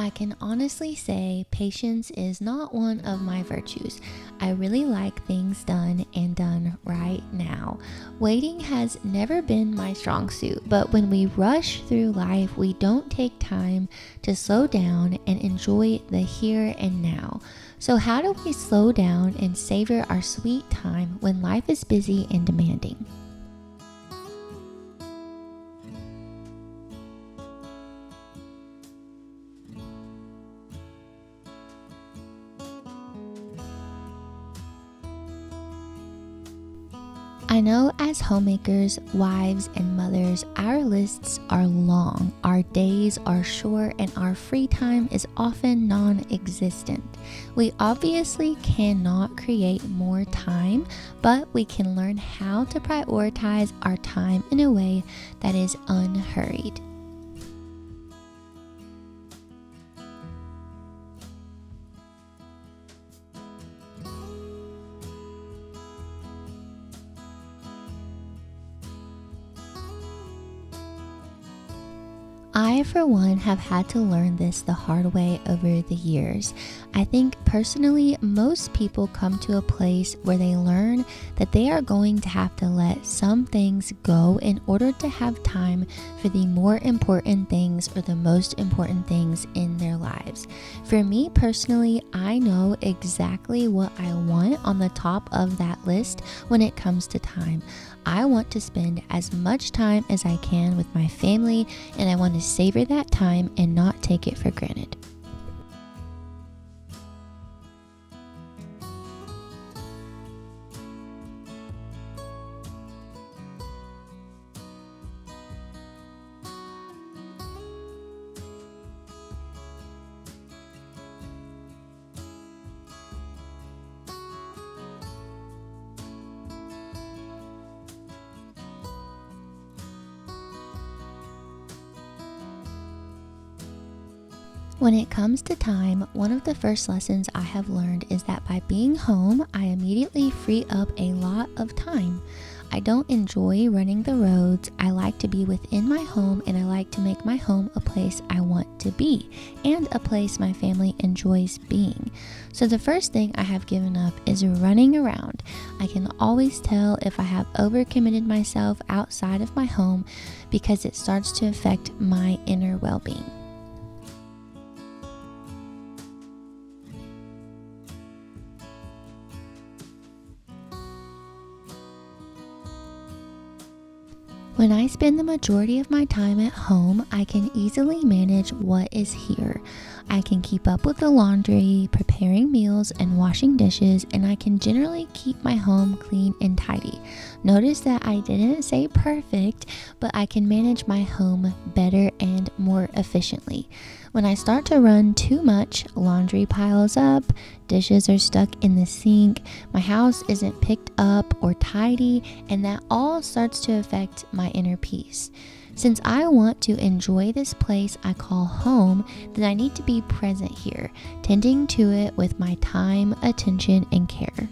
I can honestly say patience is not one of my virtues. I really like things done and done right now. Waiting has never been my strong suit, but when we rush through life, we don't take time to slow down and enjoy the here and now. So how do we slow down and savor our sweet time when life is busy and demanding? I know as homemakers, wives, and mothers, our lists are long, our days are short, and our free time is often non-existent. We obviously cannot create more time, but we can learn how to prioritize our time in a way that is unhurried. I, for one, have had to learn this the hard way over the years. I think personally, most people come to a place where they learn that they are going to have to let some things go in order to have time for the more important things or the most important things in their lives. For me personally, I know exactly what I want on the top of that list when it comes to time. I want to spend as much time as I can with my family, and I want to savor that time and not take it for granted. When it comes to time, one of the first lessons I have learned is that by being home, I immediately free up a lot of time. I don't enjoy running the roads. I like to be within my home, and I like to make my home a place I want to be and a place my family enjoys being. So the first thing I have given up is running around. I can always tell if I have overcommitted myself outside of my home because it starts to affect my inner well-being. When I spend the majority of my time at home, I can easily manage what is here. I can keep up with the laundry, preparing meals, and washing dishes, and I can generally keep my home clean and tidy. Notice that I didn't say perfect, but I can manage my home better and more efficiently. When I start to run too much, laundry piles up, dishes are stuck in the sink, my house isn't picked up or tidy, and that all starts to affect my inner peace. Since I want to enjoy this place I call home, then I need to be present here, tending to it with my time, attention, and care.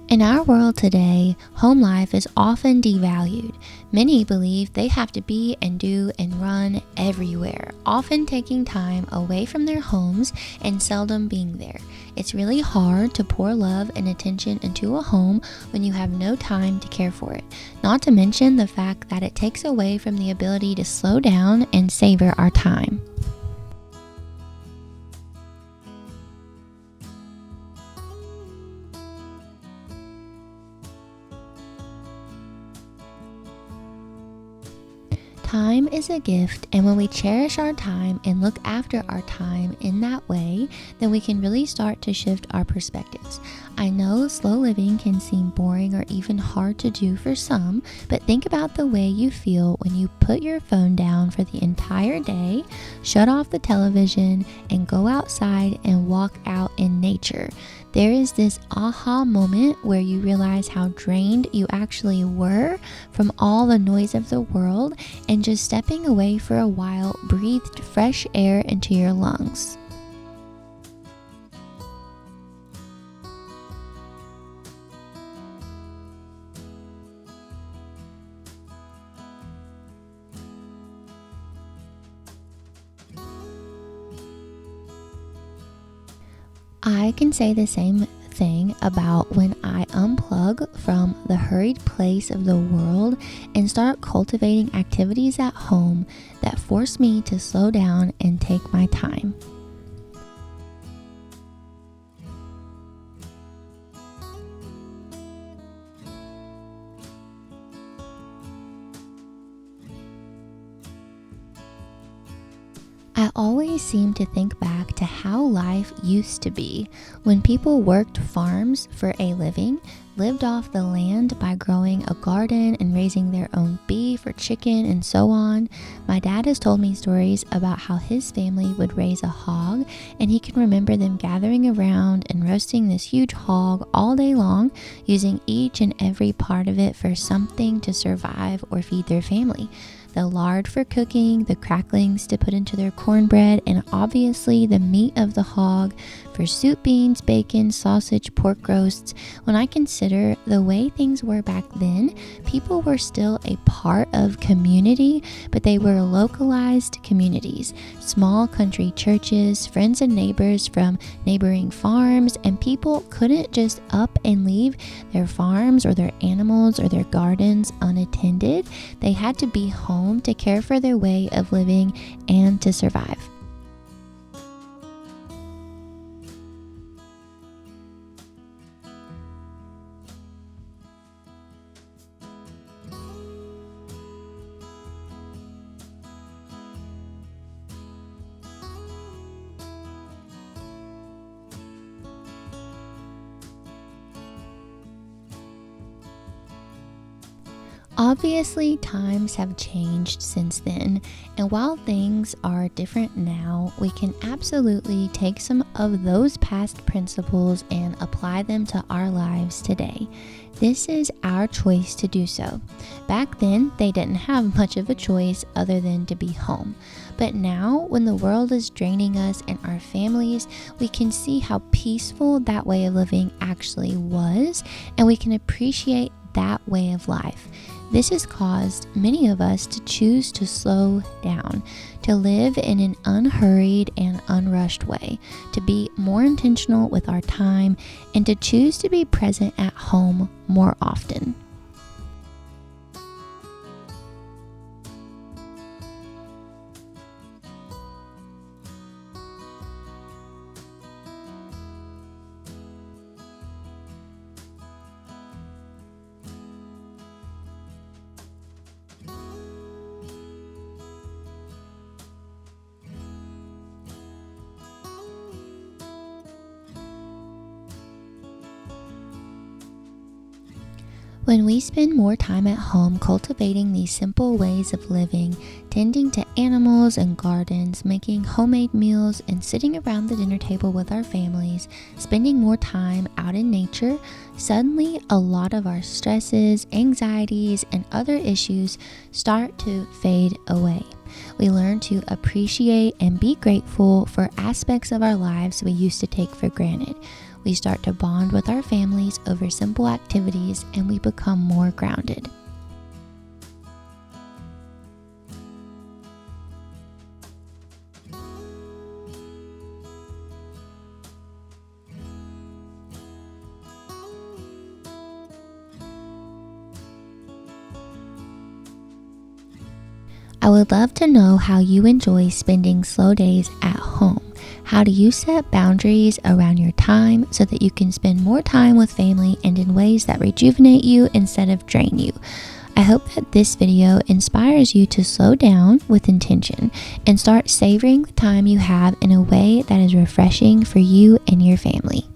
In our world today, home life is often devalued. Many believe they have to be and do and run everywhere, often taking time away from their homes and seldom being there. It's really hard to pour love and attention into a home when you have no time to care for it, not to mention the fact that it takes away from the ability to slow down and savor our time. Time is a gift, and when we cherish our time and look after our time in that way, then we can really start to shift our perspectives. I know slow living can seem boring or even hard to do for some, but think about the way you feel when you put your phone down for the entire day, shut off the television, and go outside and walk out in nature. There is this aha moment where you realize how drained you actually were from all the noise of the world, and and just stepping away for a while breathed fresh air into your lungs. I can say the same thing about when I unplug from the hurried pace of the world and start cultivating activities at home that force me to slow down and take my time. I always seem to think back to how life used to be when people worked farms for a living, lived off the land by growing a garden and raising their own beef or chicken and so on. My dad has told me stories about how his family would raise a hog, and he can remember them gathering around and roasting this huge hog all day long, using each and every part of it for something to survive or feed their family. The lard for cooking, the cracklings to put into their cornbread, and obviously the meat of the hog for soup, beans, bacon, sausage, pork roasts. When I consider the way things were back then, people were still a part of community, but they were localized communities. Small country churches, friends and neighbors from neighboring farms, and people couldn't just up and leave their farms or their animals or their gardens unattended. They had to be home to care for their way of living and to survive. Obviously, times have changed since then, and while things are different now, we can absolutely take some of those past principles and apply them to our lives today. This is our choice to do so. Back then, they didn't have much of a choice other than to be home. But now, when the world is draining us and our families, we can see how peaceful that way of living actually was, and we can appreciate that way of life. This has caused many of us to choose to slow down, to live in an unhurried and unrushed way, to be more intentional with our time, and to choose to be present at home more often. When we spend more time at home cultivating these simple ways of living, tending to animals and gardens, making homemade meals, and sitting around the dinner table with our families, spending more time out in nature, suddenly a lot of our stresses, anxieties, and other issues start to fade away. We learn to appreciate and be grateful for aspects of our lives we used to take for granted. We start to bond with our families over simple activities, and we become more grounded. I would love to know how you enjoy spending slow days at home. How do you set boundaries around your time so that you can spend more time with family and in ways that rejuvenate you instead of drain you? I hope that this video inspires you to slow down with intention and start savoring the time you have in a way that is refreshing for you and your family.